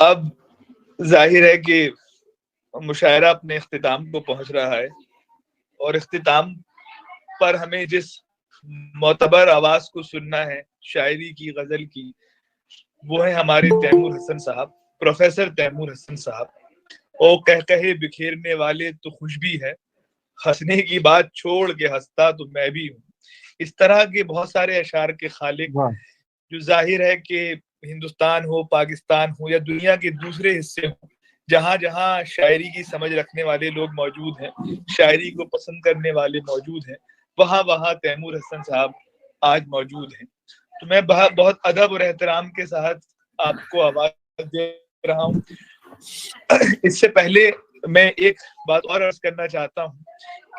अब जाहिर है कि मुशायरा अपने इख्तिताम को पहुंच रहा है और इख्तिताम पर हमें जिस मोतबर आवाज को सुनना है शायरी की, गजल की, वो है हमारे तैमूर हसन साहब, प्रोफेसर तैमूर हसन साहब। ओ कह कहे बिखेरने वाले तो खुश भी है, हंसने की बात छोड़ के हंसता तो मैं भी हूँ। इस तरह के बहुत सारे अशार के खालिक, जो जाहिर है कि हिंदुस्तान हो, पाकिस्तान हो या दुनिया के दूसरे हिस्से हो, जहां जहां शायरी की समझ रखने वाले लोग मौजूद हैं, शायरी को पसंद करने वाले मौजूद हैं, वहां वहां तैमूर हसन साहब आज मौजूद हैं। तो मैं बहुत अदब और एहतराम के साथ आपको आवाज दे रहा हूँ। इससे पहले मैं एक बात और अर्ज करना चाहता हूँ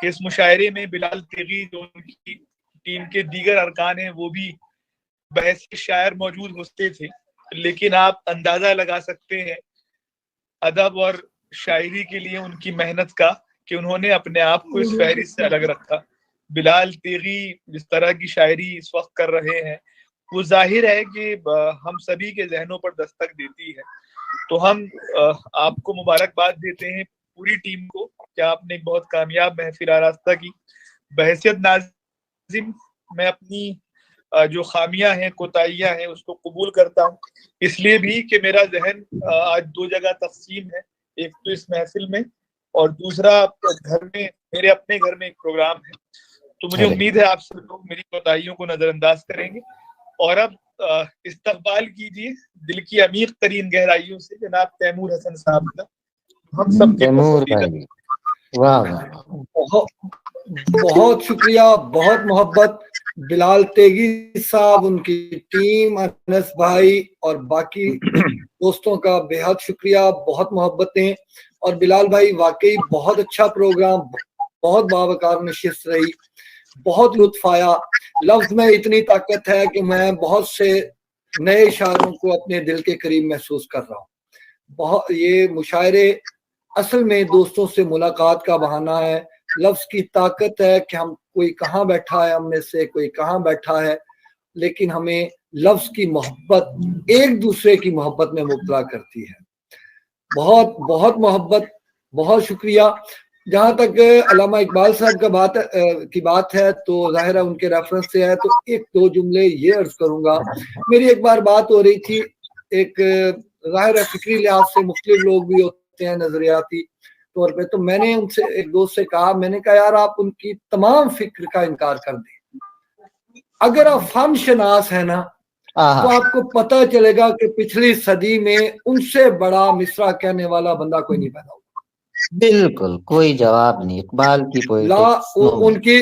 कि इस मुशायरे में बिलाल तिगी, जो उनकी टीम के दीगर अरकान हैं, वो भी बहस के शायर मौजूद होते थे, लेकिन आप अंदाजा लगा सकते हैं अदब और शायरी के लिए उनकी मेहनत का, कि उन्होंने अपने आप को इस फहरिस्त से अलग रखा। बिलाल तिगी जिस तरह की शायरी इस वक्त कर रहे हैं, वो जाहिर है कि हम सभी के जहनों पर दस्तक देती है। तो हम आपको मुबारकबाद देते हैं पूरी टीम को, क्या आपने एक बहुत कामयाब महफिल आरास्ता की। बहैसियत नाज़िम मैं अपनी जो खामियां हैं, कोताहियां हैं, उसको कबूल करता हूँ, इसलिए भी कि मेरा जहन आज दो जगह तकसीम है, एक तो इस महफिल में और दूसरा घर में, मेरे अपने घर में एक प्रोग्राम है। तो मुझे उम्मीद है आप सब लोग मेरी कोताहियों को नजरअंदाज करेंगे। और अब इस्तकबाल कीजिए दिल की अमीर तरीन गहराइयों से जनाब तैमूर हसन साहब का, हम सब के पसंदीदा। वाह, बहुत शुक्रिया, बहुत मोहब्बत। बिलाल तेगी साहब, उनकी टीम, अनस भाई और बाकी दोस्तों का बेहद शुक्रिया, बहुत मोहब्बतें। और बिलाल भाई वाकई बहुत अच्छा प्रोग्राम, बहुत बावकार नशिस्त रही, बहुत लुत्फ आया। लफ्ज में इतनी ताकत है कि मैं बहुत से नए शायरों को अपने दिल के करीब महसूस कर रहा हूँ। बहुत ये मुशायरे असल में दोस्तों से मुलाकात का बहाना है। लफ्ज की ताकत है कि हम, कोई कहाँ बैठा है हम में से, कोई कहाँ बैठा है, लेकिन हमें लफ्ज की मोहब्बत एक दूसरे की मोहब्बत में मुब्तला करती है। बहुत बहुत मोहब्बत, बहुत शुक्रिया। जहाँ तक अल्लामा इकबाल साहब की बात है तो जाहिर है उनके रेफरेंस से है, तो एक दो जुमले ये अर्ज करूंगा। मेरी एक बार बात हो रही थी, एक जाहिर है फिक्री लिहाज से मुख्तलिफ लोग भी होते हैं नजरियाती तौर पे, तो मैंने उनसे, एक दोस्त से कहा, मैंने कहा यार आप उनकी तमाम फिक्र का इनकार कर दें, अगर आप फन शनास है ना तो आपको पता चलेगा कि पिछली सदी में उनसे बड़ा मिसरा कहने वाला बंदा कोई नहीं पैदा हुआ। बिल्कुल कोई जवाब नहीं इकबाल की पोएटिक्स। उनकी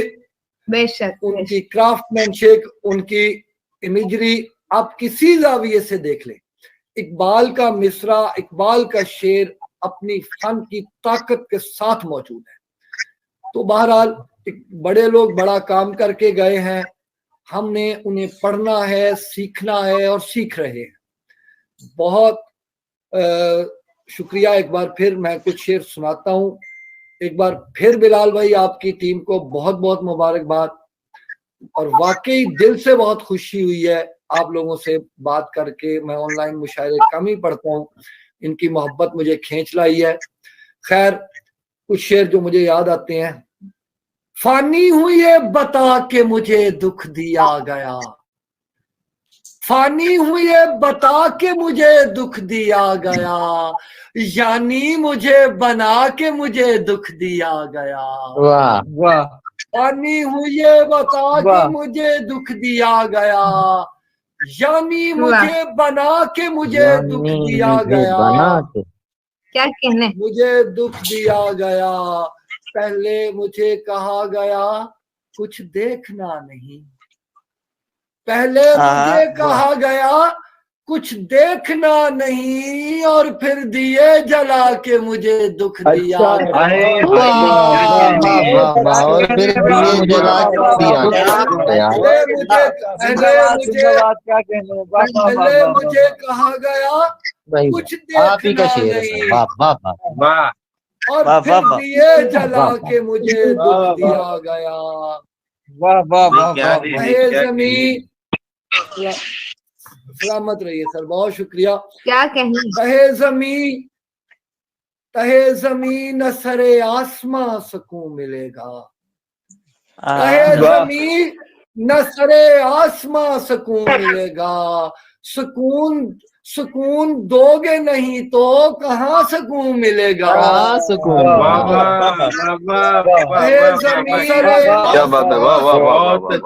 बेशक उनकी क्राफ्टमैनशिप, उनकी इमेजरी आप किसी जाविये से देख लें। इकबाल का मिसरा, इकबाल का शेर अपनी फन की ताकत के साथ मौजूद है। तो बहरहाल बड़े लोग बड़ा काम करके गए हैं, हमने उन्हें पढ़ना है, सीखना है और सीख रहे हैं। बहुत शुक्रिया। एक बार फिर मैं कुछ शेर सुनाता हूँ। एक बार फिर बिलाल भाई आपकी टीम को बहुत बहुत मुबारकबाद, और वाकई दिल से बहुत खुशी हुई है आप लोगों से बात करके। मैं ऑनलाइन मुशायरे कम ही पढ़ता हूँ, इनकी मोहब्बत मुझे खींच लाई है। खैर कुछ शेर जो मुझे याद आते हैं। फानी हुई ये बता के मुझे दुख दिया गया, फानी हुई ये बता के मुझे दुख दिया गया, यानी मुझे बना के मुझे दुख दिया गया। वाह वाह। फानी हुई ये बता के मुझे दुख दिया गया, यानी मुझे बना के मुझे दुख दिया गया। क्या कहने, मुझे दुख दिया गया, पहले मुझे कहा गया कुछ देखना नहीं, पहले मुझे कहा गया कुछ देखना नहीं, और फिर दिए जला के मुझे दुख दिया। पहले मुझे कहा गया कुछ देखना नहीं, और फिर दिए जला के मुझे दुख दिया गया। वाह वाह वाह। सलामत रहिए सर, बहुत शुक्रिया। क्या कहने? तहे जमीन सरे आसमां सुकून मिलेगा, तहे जमीन न सरे आसमां सुकून मिलेगा। सुकून दोगे नहीं तो कहाँ सुकून मिलेगा। सुकून। तहे जमीन सरे क्या बात है, वाह वाह वाह वाह वाह,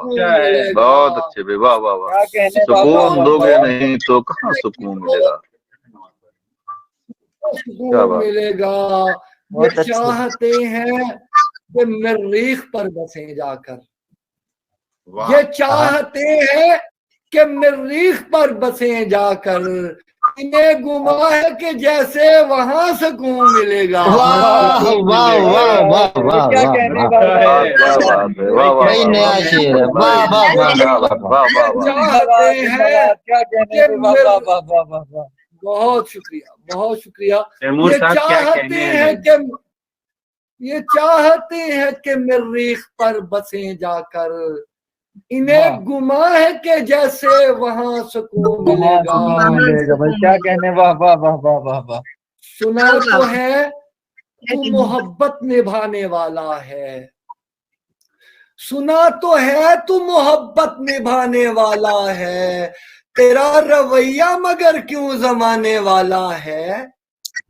बहुत अच्छे भाई, वाह वाह वाह। सुकून दोगे नहीं तो कहाँ सुकून मिलेगा। सुकून मिलेगा। ये चाहते हैं कि मरीख पर बसे जाकर, ये चाहते हैं कि मरीख पर बसे जाकर, इन्हें गुमा है कि जैसे वहां सुकून मिलेगा। वाह वाह वाह वाह वाह क्या बात है, वाह वाह, कई नया शेर है। वाह वाह वाह वाह। चाहते हैं, बहुत शुक्रिया, बहुत शुक्रिया। ये चाहते हैं कि मरीख पर बसे जाकर, इन्हें गुमा है कि जैसे वहां सुकून मिलेगा। भाई क्या कहने, वाह वाह वाह वाह वाह वाह। सुना तो है तू मोहब्बत निभाने वाला है, सुना तो है तू मोहब्बत निभाने वाला है, तेरा रवैया मगर क्यों जमाने वाला है।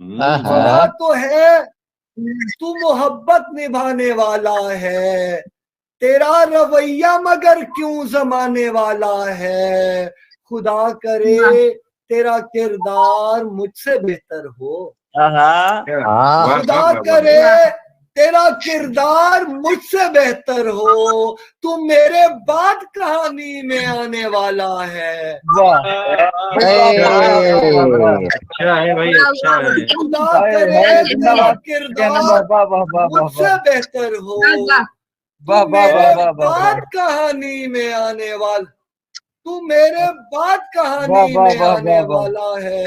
सुना तो है तू मोहब्बत निभाने वाला है, तेरा रवैया मगर क्यों जमाने वाला है। खुदा करे तेरा किरदार मुझसे बेहतर हो, खुदा करे तेरा किरदार मुझसे बेहतर हो, तू मेरे बाद कहानी में आने वाला है। अच्छा है भाई, अच्छा है। खुदा करे तेरा किरदार मुझसे बेहतर हो, तू मेरे बाद कहानी में आने वाला, तू मेरे बाद कहानी में आने वाला है।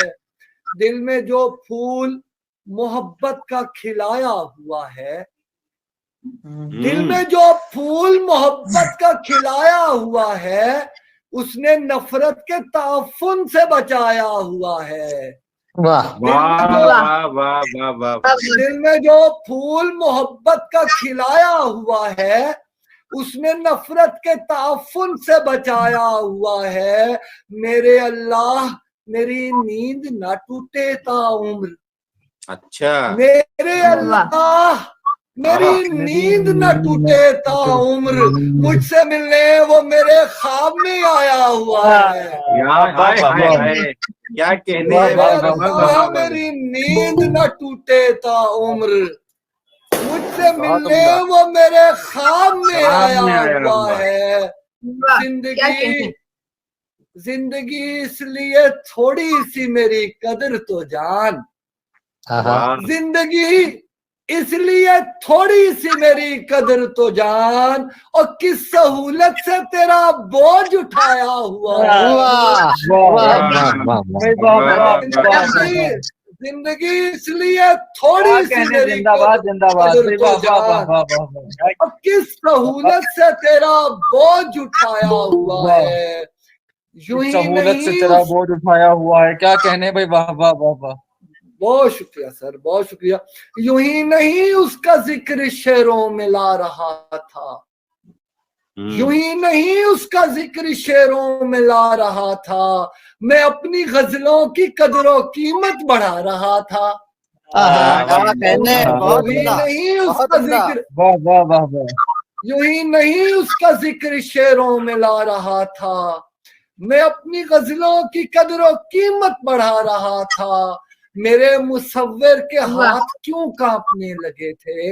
दिल में जो फूल मोहब्बत का खिलाया हुआ है, दिल में जो फूल मोहब्बत का खिलाया हुआ है, उसने नफरत के ताफुन से बचाया हुआ है। वाह वाह वाह वाह वाह। दिल में जो फूल मोहब्बत का खिलाया हुआ है, उसने नफरत के ताफुन से बचाया हुआ है। मेरे अल्लाह मेरी नींद ना टूटे ताउम्र, अच्छा मेरे अल्लाह मेरी नींद न टूटे ताउम्र, मुझसे मिलने वो मेरे ख्वाब में आया हुआ है। क्या कहने, मेरी नींद न टूटे ताउम्र, मुझसे मिलने वो मेरे ख्वाब में आया हुआ है। जिंदगी इसलिए थोड़ी सी मेरी कदर तो जान, जिंदगी इसलिए थोड़ी सी मेरी कदर तो जान, और किस सहूलत से तेरा बोझ उठाया हुआ है। जिंदगी इसलिए थोड़ी सी मेरी कदर तो जान, और किस सहूलत से तेरा बोझ उठाया हुआ है। यूं ही सहूलत से तेरा बोझ उठाया हुआ है। क्या कहने भाई, वाह वाह वाह वाह। बहुत शुक्रिया सर, बहुत शुक्रिया। यूं ही नहीं उसका जिक्र शेरों में ला रहा था, यूं ही नहीं उसका जिक्र शेरों में ला रहा था, मैं अपनी गजलों की कदरों कीमत बढ़ा रहा था। यूं ही नहीं उसका जिक्र, यूं ही नहीं उसका जिक्र शेरों में ला रहा था, मैं अपनी गजलों की कदरों कीमत बढ़ा रहा था। मेरे मुसव्विर के हाथ क्यों कांपने लगे थे,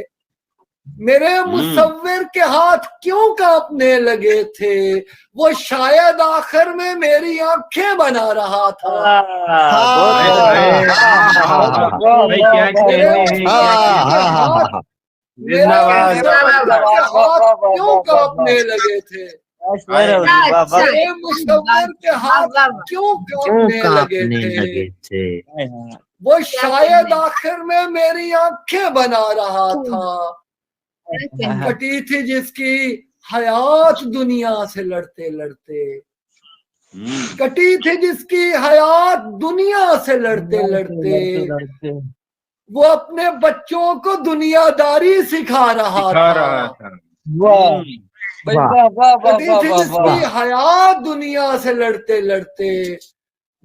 मेरे मुसव्विर के हाथ क्यों कांपने लगे थे, वो शायद आखिर में मेरी आंखें बना रहा था। क्यों कांपने लगे थे, मेरे मुसव्विर के हाथ क्यों कांपने लगे थे, वो शायद आखिर में मेरी आंखें बना रहा था। कटी थी जिसकी हयात दुनिया से लड़ते लड़ते, कटी थी जिसकी हयात दुनिया से लड़ते लड़ते, वो अपने बच्चों को दुनियादारी सिखा रहा था। कटी थी जिसकी हयात दुनिया से लड़ते लड़ते,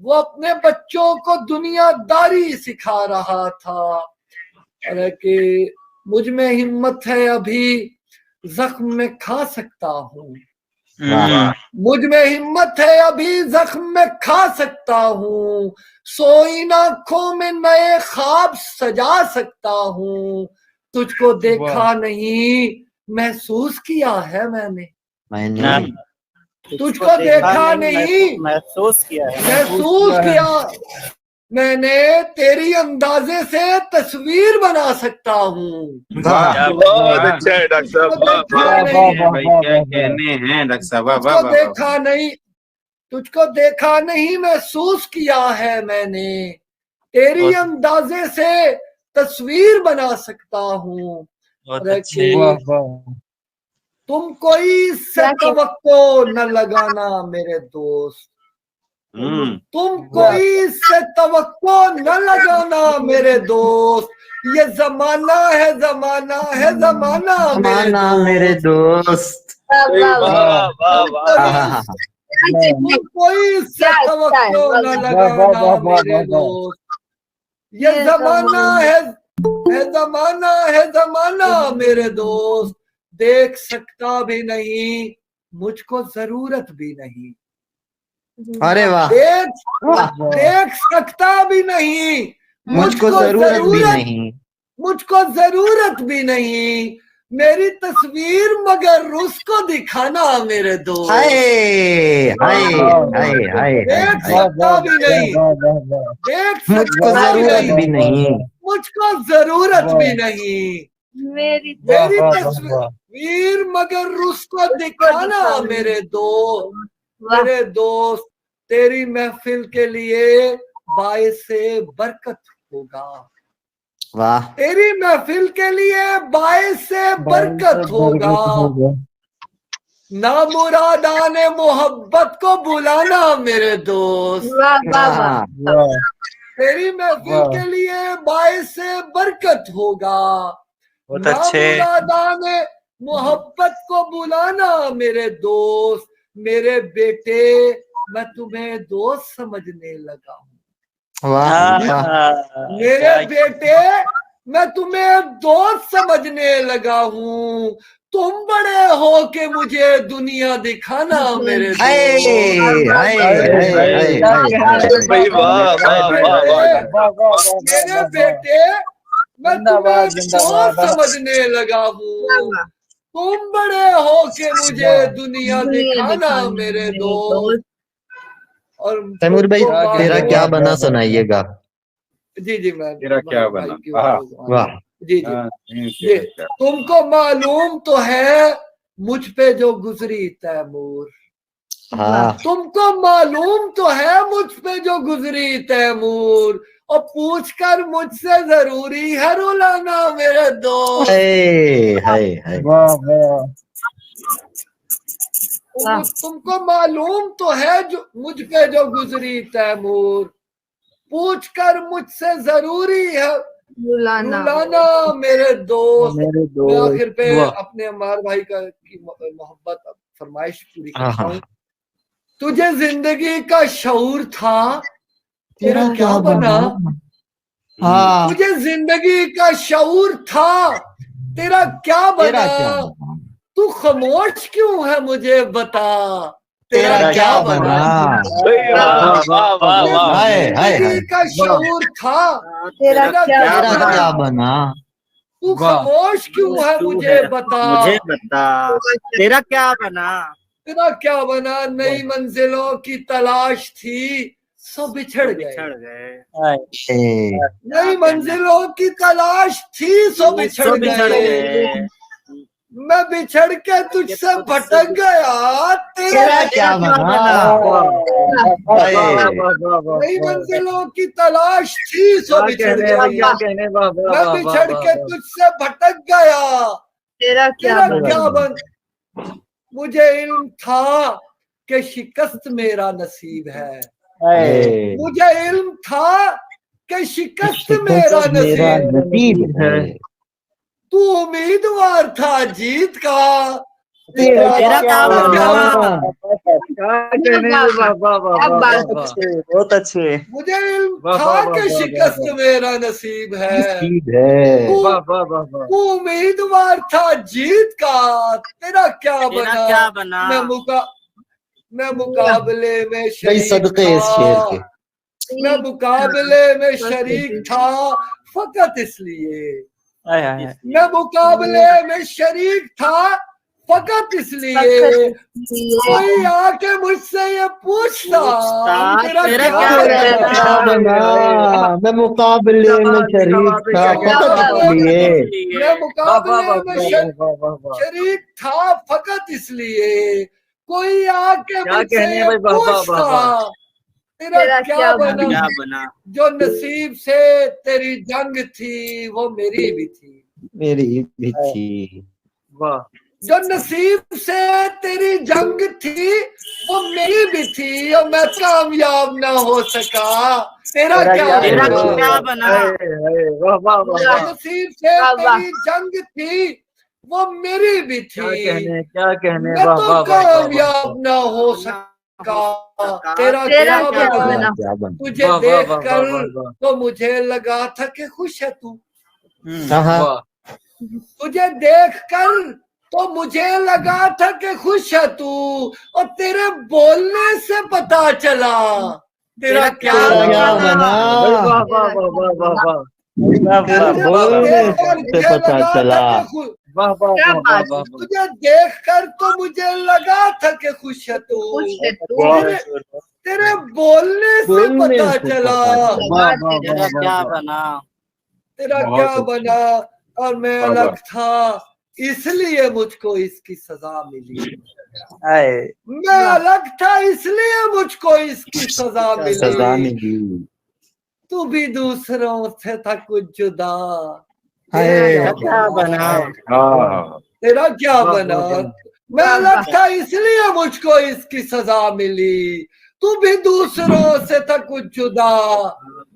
वो अपने बच्चों को दुनियादारी सिखा रहा था। अरे कि मुझ में हिम्मत है अभी जख्म में खा सकता हूँ, मुझ में हिम्मत है अभी जख्म में खा सकता हूँ, सोई आँखों में नए ख्वाब सजा सकता हूँ। तुझको देखा नहीं महसूस किया है मैंने, तुझको देखा नहीं महसूस किया मैंने, तेरी अंदाजे से तस्वीर बना सकता हूँ। बहुत अच्छा है डॉक्टर साहब, क्या कहने हैं डॉक्टर साहब। तुझको देखा नहीं महसूस किया है मैंने, तेरी अंदाजे से तस्वीर बना सकता हूँ। तुम कोई इससे तवक्को न लगाना मेरे दोस्त, तुम कोई इससे तवक्को न लगाना मेरे दोस्त, ये जमाना है जमाना है जमाना मेरे दोस्त। तुम कोई इससे तवक्को न लगाना मेरे दोस्त, ये जमाना है जमाना है जमाना मेरे दोस्त। देख सकता भी नहीं मुझको जरूरत भी नहीं, अरे वाह, देख सकता भी नहीं मुझको जरूरत भी नहीं, मुझको जरूरत भी नहीं, मेरी तस्वीर मगर उसको दिखाना मेरे दोस्त। देख सकता भी नहीं, देख मुझको जरूरत भी नहीं, मुझको जरूरत भी नहीं, मेरी तस्वीर मगर उसको दिखाना मेरे दोस्त। मेरे दोस्त तेरी महफिल के लिए बाइसे बरकत होगा, वाह, तेरी महफिल के लिए बाइसे बरकत होगा। ना मुरादाने मोहब्बत को बुलाना मेरे दोस्त, तेरी महफिल के लिए बाइसे बरकत होगा। ना मुरादाने मोहब्बत को बुलाना मेरे दोस्त। मेरे बेटे मैं तुम्हें दोस्त समझने लगा हूँ, मेरे बेटे मैं तुम्हें दोस्त समझने लगा हूँ। तुम बड़े हो के मुझे दुनिया दिखाना मेरे दोस्त। मेरे बेटे मैं तुम्हें दोस्त समझने लगा हूँ, तुम बड़े हो के मुझे दुनिया दिखाना मेरे दोस्त। और तैमूर भाई तेरा क्या बना सुनाइएगा। जी मैं तेरा क्या बना, वाह, जी तुमको मालूम तो है मुझ पे जो गुजरी तैमूर, तुमको मालूम तो है मुझ पे जो गुजरी तैमूर, और पूछ कर मुझसे जरूरी है रुलाना मेरे दोस्त। तुमको मालूम तो है जो मुझ पे जो गुजरी तैमूर, पूछ कर मुझसे जरूरी है रुलाना मेरे दोस्त। मैं आखिर पे अपने अम्मार भाई की मोहब्बत फरमाइश पूरी करता हूँ। तुझे जिंदगी का शऊर था तेरा क्या बना, तुझे जिंदगी का शऊर था तेरा क्या बना, तू खामोश क्यों है मुझे बता, तेरा क्या बना। जिंदगी का शऊर था तेरा क्या बना, तू खामोश क्यों है मुझे बता, तेरा क्या बना, तेरा क्या बना। नई मंजिलों की तलाश थी सो बिछड़ गए, नई मंजिलों की तलाश थी सो बिछड़ गए। मैं बिछड़ के तुझसे भटक गया तेरा क्या बना। नई मंजिलों की तलाश थी सो बिछड़ गई, मैं बिछड़ के तुझसे भटक गया तेरा क्या बन। मुझे इल्म था कि शिकस्त मेरा नसीब है। है। मुझे इल्म था कि शिकस्त मेरा नसीब है। तू उम्मीदवार था जीत का, तेरा क्या बना? बहुत अच्छे। मुझे इल्म था कि शिकस्त मेरा नसीब है। तू उम्मीदवार था जीत का, तेरा क्या तेरा क्या बना? बना? मैं मुकाबले में भाई शरीक सदके इस शेर के। था। मैं मुकाबले में शरीक था फकत इसलिए। मैं मुकाबले में शरीक था फकत इसलिए। कोई आके मुझसे ये पूछता तेरा क्या बना? मैं मुकाबले में शरीक था फकत इसलिए। मैं मुकाबले में शरीक था फकत इसलिए। कोई आके मुझसे ये पूछता तेरा क्या बना? जो नसीब से तेरी जंग थी वो मेरी भी थी। मेरी भी थी। जो नसीब से तेरी जंग थी वो मेरी भी थी, और मैं कामयाब ना हो सका। तेरा क्या बना? जो नसीब से तेरी जंग थी वो मेरी भी थी, मैं तो कामयाब ना हो सका। तेरा क्या बना? तुझे देख कर तो मुझे लगा था कि खुश है तू। तुझे देख कर तो मुझे लगा था कि खुश है तू, और तेरे बोलने से पता चला तेरा क्या बना? बोलने से पता चला। तुझे देख कर तो मुझे लगा था कि खुश है तू, तेरे बोलने से पता चला तेरा क्या बना? तेरा क्या बना। और मैं अलग था इसलिए मुझको इसकी सजा मिली। मैं अलग था इसलिए मुझको इसकी सजा मिली। तू भी दूसरों से था कुछ जुदा, तेरा क्या बना? तेरा क्या बना? मैं अलग था इसलिए मुझको इसकी सजा मिली। तू भी दूसरों से था कुछ जुदा,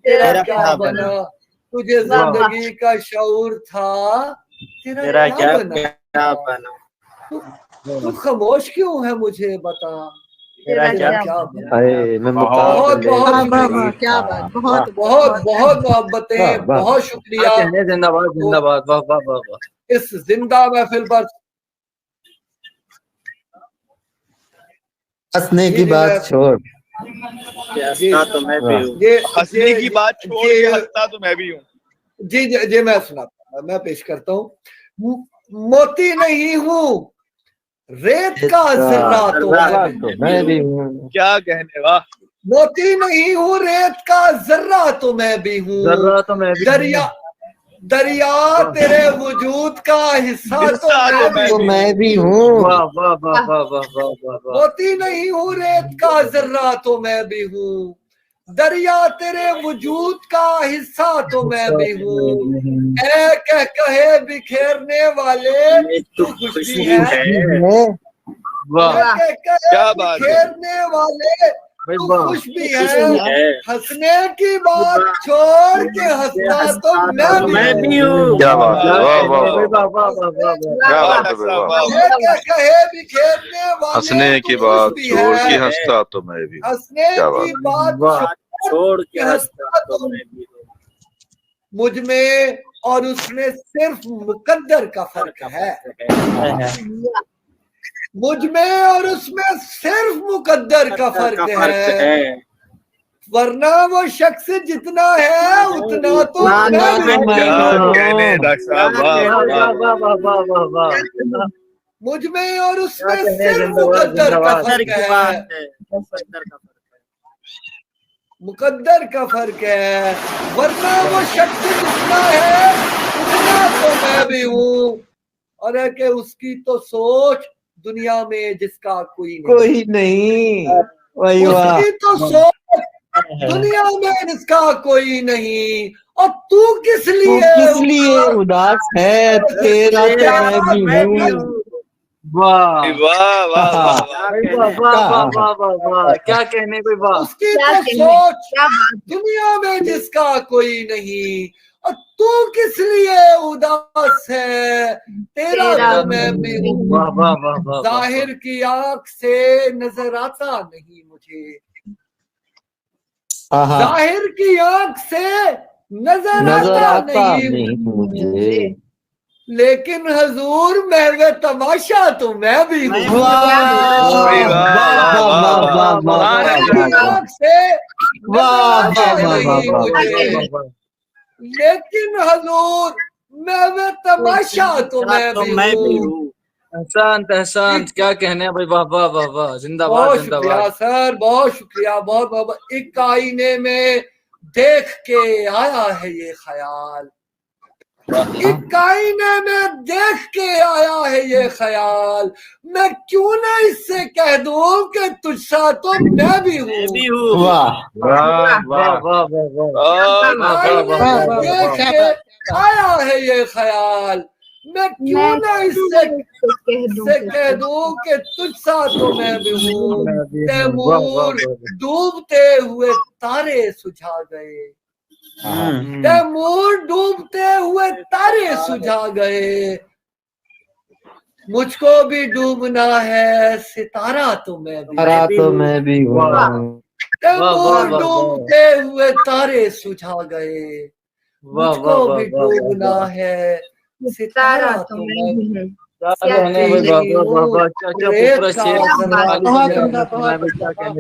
तेरा क्या बना? तुझे जिंदगी का शऊर था, तेरा क्या बना? तू खामोश क्यों है मुझे बता, तेरा क्या बना? बहुत बहुत क्या बात, बहुत बहुत बहुत मोहब्बतें, बहुत शुक्रिया। जिंदाबाद जिंदाबाद, वाह वाह वाह वाह। इस जिंदा महफिल पर हंसने की बात छोड़, तो मैं भी हूँ। हंसने की बात छोड़ के हंसता तो मैं भी हूँ। जी मैं सुनाता, मैं पेश करता हूँ। मोती नहीं हूँ रेत का जर्रा तो मैं भी हूँ। क्या कहने, वाह। मोती नहीं हूँ रेत का जर्रा तो मैं भी हूँ। दरिया तेरे वजूद का हिस्सा तो मैं भी हूँ। मोती नहीं हूँ रेत का जर्रा तो मैं भी हूँ। दरिया तेरे वजूद का हिस्सा तो मैं भी हूँ। ऐ कहे बिखेरने वाले तू खुशी है। क्या बात है। बिखेरने वाले तू खुश भी है। हंसने की बात छोड़ के हंसता तो मैं भी हूँ। क्या बात है, वाह वाह वाह, क्या बात है, वाह। कहे बिखेरने वाले हंसने की बात छोड़ के हंसता तो मैं भी। हंसने की बात छोड़ के हंसता तो मैं भी हूँ। मुझ में और उसमें सिर्फ मुकद्दर का फर्क है। मुझ में और उसमें सिर्फ मुकद्दर का फर्क है, वरना वो शख्स जितना है उतना तो मुझ में और उसमें सिर्फ मुकद्दर का फर्क है। मुकद्दर का फर्क है, वरना वो शख्स जितना है उतना तो मैं भी हूँ। और है कि उसकी तो सोच दुनिया में जिसका कोई नहीं। उसकी तो सोच दुनिया में जिसका कोई नहीं। और तू किस लिए उदास है, तेरा तो मैं भी हूँ। वाह वाह वाह वाह भाई वाह वाह वाह वाह वाह वाह, क्या कहने भाई वाह। उसकी क्या तो कहने, सोच क्या बात। दुनिया में जिसका कोई नहीं, और तू किस लिए उदास है, तेरा तेरा तो मैं भी हूँ। वाह वाह वाह वाह वाह। जाहिर की आंख से नजर आता नहीं मुझे, जाहिर की आंख से नजर नजर आता आता नहीं नहीं मुझे। लेकिन हजूर महवे तमाशा तो मैं भी हूँ। वाह वाह वाह वाह वाह जाहिर की आंख से नजर वाह, आता वाह, वाह, नहीं वाह, मुझे लेकिन हजूर महवे तमाशा तो मैं भी हूँ। एहसान एहसान, क्या कहने भाई वाह वाह वाह वाह, जिंदाबाद बहुत शुक्रिया जिंदाबाद। सर, बहुत शुक्रिया, बहुत बहुत। एक आईने में देख के आया है ये ख्याल, एक आईने में देख के आया है ये ख्याल, मैं क्यों ना इससे कह दूं कि तुझसा तो मैं भी हूँ। वाह वाह वाह वाह वाह वाह वाह। आईने में देख के आया है ये ख्याल, मैं क्यों ना इससे कह दूं कि तुझसा तो मैं भी हूँ। तैमूर डूबते हुए तारे सुझा गए, तैमूर डूबते हुए तारे सुझा गए, मुझको भी डूबना है सितारा तो मैं भी हूँ। तैमूर डूबते हुए तारे सुझा गए, मुझको भी डूबना है सितारा तो मैं भी हूँ।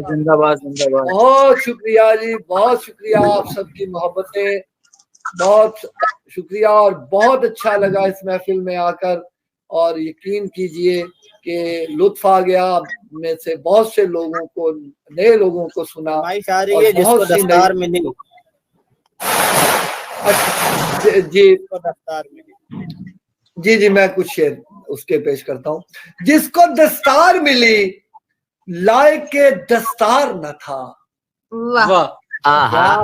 जिंदाबाद जिंदाबाद। बहुत शुक्रिया जी, बहुत शुक्रिया आप सबकी मोहब्बतें, बहुत शुक्रिया और बहुत अच्छा लगा इस महफिल में आकर। और यकीन कीजिए कि लुत्फ आ गया, में से बहुत से लोगों को, नए लोगों को सुना और बहुत सी दस्तार मिली। जी जी मैं कुछ शेर उसके पेश करता हूँ। जिसको दस्तार मिली लायके दस्तार न था,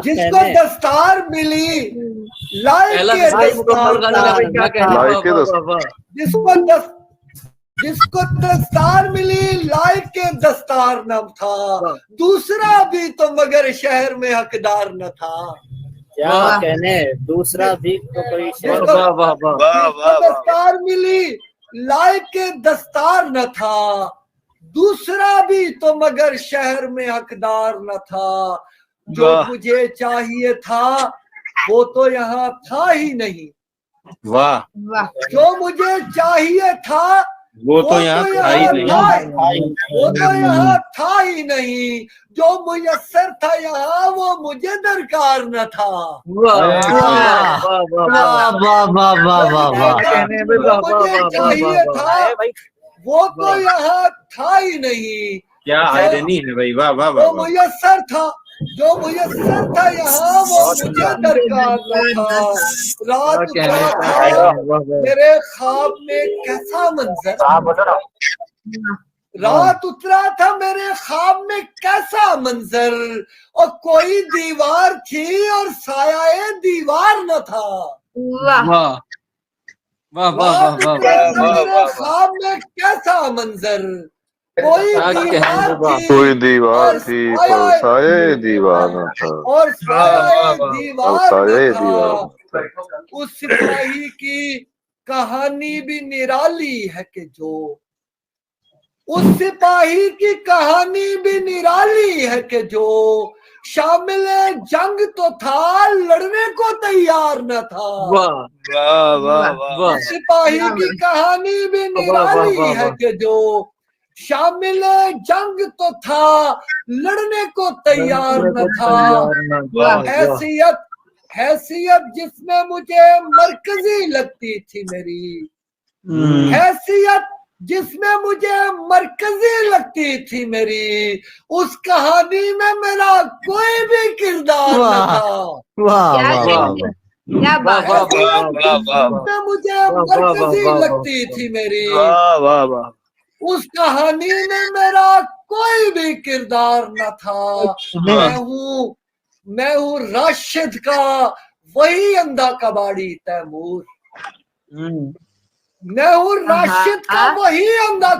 जिसको दस्तार मिली लायके दस्तार न था, जिसको दस्तार मिली लायके दस्तार न था, दूसरा भी तो मगर शहर में हकदार न था। क्या कहने, दूसरा भी तो कोई जिसको दस्तार मिली लायके दस्तार न था, दूसरा भी तो मगर शहर में हकदार न था। जो मुझे चाहिए था वो तो यहाँ था ही नहीं, वाह जो मुझे चाहिए था वो तो यहाँ था ही नहीं, वो तो यहाँ था ही नहीं, जो मुयस्सर था यहाँ वो मुझे दरकार न था। मुझे चाहिए था वो तो यहाँ था ही नहीं, क्या आयरनी है भाई, वाह वाह वो वाह। मुयस्सर था, जो मुयस्सर था यहाँ वो मुझे दरकार न था। रात उतरा था मेरे ख्वाब में कैसा मंजर, रात उतरा था मेरे ख्वाब में कैसा मंजर, और कोई दीवार थी और साया दीवार न था। रात उतरा था मेरे ख्वाब में कैसा मंजर, कोई दीवार थी पर साये दीवार न था, और साया दीवार न था। उस सिपाही की कहानी भी निराली है कि जो, उस सिपाही की कहानी भी निराली है कि जो शामिल जंग तो था लड़ने को तैयार न था। उस सिपाही की कहानी भी निराली है कि जो शामिल जंग तो था लड़ने को तैयार न था। हैसियत हैसियत जिसमें मुझे मरकजी लगती थी मेरी, हैसियत जिसमें मुझे मरकजी लगती थी मेरी, उस कहानी में मेरा कोई भी किरदार न था। जिसमें मुझे मरकजी लगती थी मेरी, उस कहानी में मेरा कोई भी किरदार न था। मैं हूँ राशिद का वही अंधा कबाड़ी तैमूर, मैं हूँ राशिद का वही अंधा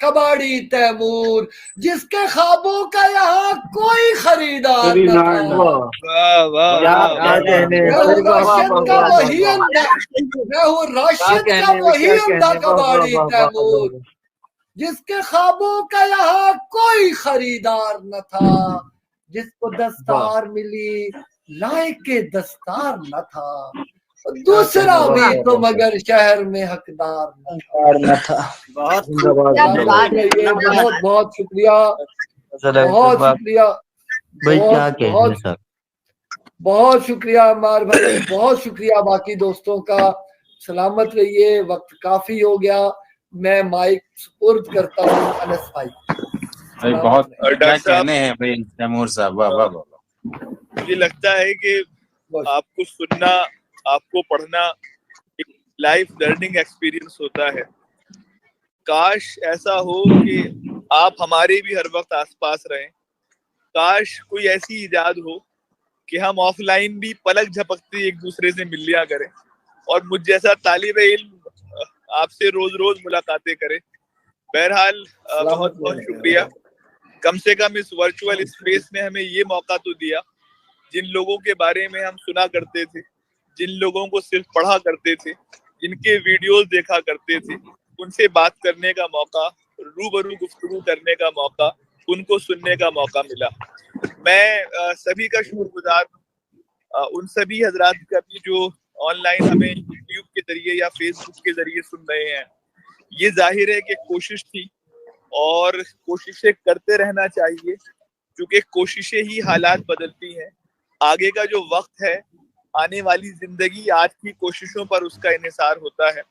कबाड़ी तैमूर, जिसके ख्वाबों का यहाँ कोई खरीदार न था। वाह वाह क्या कहने मैं हूँ राशिद का वही अंधा, मैं हूँ राशिद का वही अंधा कबाड़ी तैमूर, जिसके ख्वाबों का यहाँ कोई खरीदार न था। जिसको दस्तार मिली लायके दस्तार न था, दूसरा भी तो मगर शहर में हकदार न था। बहुत क्या बात है। ये बहुत बहुत शुक्रिया, बहुत शुक्रिया, भाई क्या कहने सर। बहुत शुक्रिया अमार भाई, बहुत शुक्रिया बाकी दोस्तों का। सलामत रहिए, वक्त काफी हो गया, मैं माइक सुपुर्द करता हूँ अनस भाई। भाई बहुत क्या कहने हैं भाई तैमूर साहब, वाह वाह वाह। मुझे लगता है कि आपको सुनना, आपको पढ़ना एक लाइफ लर्निंग एक्सपीरियंस होता है। काश ऐसा हो कि आप हमारे भी हर वक्त आसपास रहें। काश कोई ऐसी इजाद हो कि हम ऑफलाइन भी पलक झपकते एक दूसरे से मिल लिया करें और मुझ जैसा तालिब इल्म आपसे रोज रोज मुलाकातें करें। बहरहाल बहुत बहुत शुक्रिया। कम से कम इस वर्चुअल स्पेस ने हमें ये मौका तो दिया, जिन लोगों के बारे में हम सुना करते थे, जिन लोगों को सिर्फ पढ़ा करते थे, जिनके वीडियोस देखा करते थे, उनसे बात करने का मौका, रूबरू गुफ्तगू करने का मौका, उनको सुनने का मौका मिला। मैं सभी का शुक्रगुजार हूं, उन सभी हजरात का भी जो ऑनलाइन हमें यूट्यूब के जरिए या फेसबुक के जरिए सुन रहे हैं। ये जाहिर है कि कोशिश थी और कोशिशें करते रहना चाहिए, क्योंकि कोशिशें ही हालात बदलती हैं। आगे का जो वक्त है, आने वाली जिंदगी आज की कोशिशों पर उसका इन्हिसार होता है।